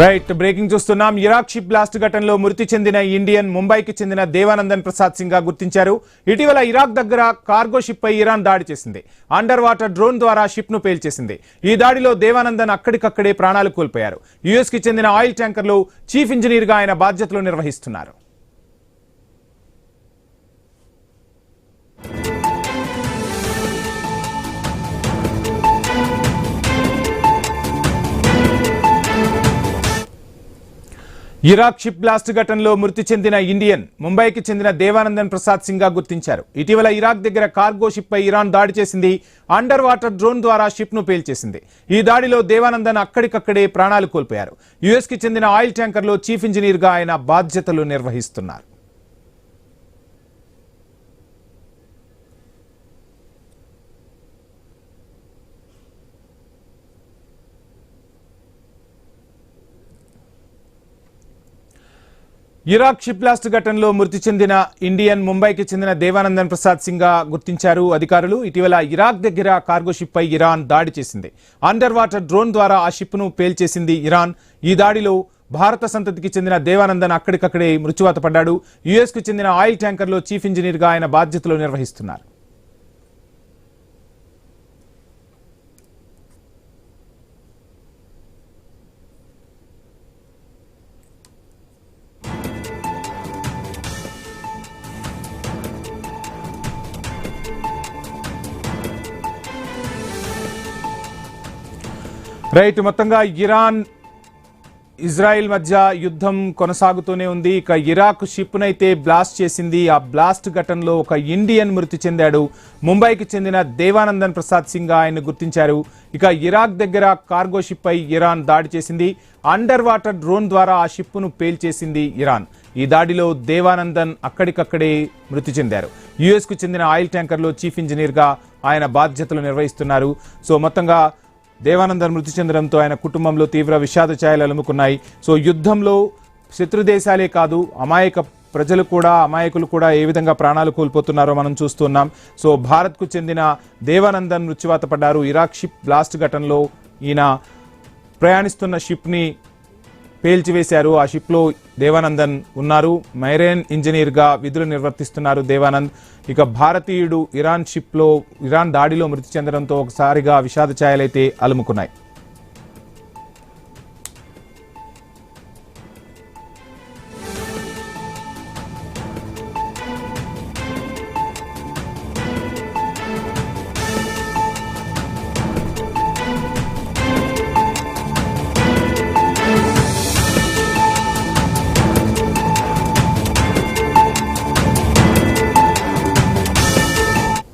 Right breaking చూస్తున్నాం. Iraq ship blast ఘటనలో మృతి చెందిన ఇండియన్ ముంబైకి చెందిన దేవానందన్ ప్రసాద్ సింగ్ గా గుర్తించారు. ఇటీవల ఇరాక్ దగ్గర కార్గో షిప్ పై ఇరాన్ దాడి చేసింది. అండర్ వాటర్ డ్రోన్ ద్వారా షిప్ ను పేల్చేసింది. ఈ దాడిలో దేవానందన్ అక్కడికక్కడే ప్రాణాలు కోల్పోయారు. యుఎస్ కి చెందిన ఆయిల్ ట్యాంకర్ లో చీఫ్ ఇంజనీర్ గా ఆయన బాధ్యతలు నిర్వహిస్తున్నారు. ఇరాక్ షిప్ బ్లాస్ట్ ఘటనలో మృతి చెందిన ఇండియన్ ముంబైకి చెందిన దేవానందన్ ప్రసాద్ సింగ్ గా గుర్తించారు. ఇటీవల ఇరాక్ దగ్గర కార్గో షిప్ పై ఇరాన్ దాడి చేసింది. అండర్ వాటర్ డ్రోన్ ద్వారా షిప్ ను పేల్చేసింది. ఈ దాడిలో దేవానందన్ అక్కడికక్కడే ప్రాణాలు కోల్పోయారు. యుఎస్ కి చెందిన ఆయిల్ ట్యాంకర్ లో చీఫ్ ఇంజనీర్ గా ఆయన బాధ్యతలు నిర్వహిస్తున్నారు. ఇరాక్ షిప్ బ్లాస్ట్ ఘటనలో మృతి చెందిన ఇండియన్ ముంబైకి చెందిన దేవానందన్ ప్రసాద్ సింగ్ గా గుర్తించారు అధికారులు. ఇటీవల ఇరాక్ దగ్గర కార్గో షిప్ పై ఇరాన్ దాడి చేసింది. అండర్ వాటర్ డ్రోన్ ద్వారా ఆ షిప్ ను పేల్చేసింది ఇరాన్. ఈ దాడిలో భారత సంతతికి చెందిన దేవానందన్ అక్కడికక్కడే మృత్యువాత పడ్డాడు. యుఎస్ కు చెందిన ఆయిల్ ట్యాంకర్ లో చీఫ్ ఇంజనీర్ గా ఆయన బాధ్యతలు నిర్వహిస్తున్నారు. రైట్ మొత్తంగా ఇరాన్ ఇజ్రాయెల్ మధ్య యుద్ధం కొనసాగుతూనే ఉంది. ఇక ఇరాక్ షిప్ నైతే బ్లాస్ట్ చేసింది. ఆ బ్లాస్ట్ ఘటనలో ఒక ఇండియన్ మృతి చెందాడు. ముంబైకి చెందిన దేవానందన్ ప్రసాద్ సింగ్ ఆయన గుర్తించారు. ఇక ఇరాక్ దగ్గర కార్గో షిప్ పై ఇరాన్ దాడి చేసింది. అండర్ వాటర్ డ్రోన్ ద్వారా ఆ షిప్ ను పేల్చేసింది ఇరాన్. ఈ దాడిలో దేవానందన్ అక్కడికక్కడే మృతి చెందారు. యుఎస్ కు చెందిన ఆయిల్ ట్యాంకర్ లో చీఫ్ ఇంజనీర్ గా ఆయన బాధ్యతలు నిర్వహిస్తున్నారు. సో మొత్తంగా దేవానందన్ మృతి చెందడంతో ఆయన కుటుంబంలో తీవ్ర విషాద ఛాయలు అలుముకున్నాయి. సో యుద్ధంలో శత్రు దేశాలే కాదు అమాయక అమాయకులు కూడా ఏ విధంగా ప్రాణాలు కోల్పోతున్నారో మనం చూస్తున్నాం. సో భారత్కు చెందిన దేవానందన్ మృత్యువాత పడ్డారు. ఇరాక్ షిప్ బ్లాస్ట్ ఘటనలో ఈయన ప్రయాణిస్తున్న షిప్ ని పేల్చివేశారు. ఆ షిప్ లో దేవానందన్ ఉన్నారు. మైరైన్ ఇంజనీర్ గా విధులు నిర్వర్తిస్తున్నారు దేవానంద్. ఇక భారతీయుడు ఇరాన్ దాడిలో మృతి చెందడంతో ఒకసారిగా విషాద ఛాయలైతే అలుముకున్నాయి.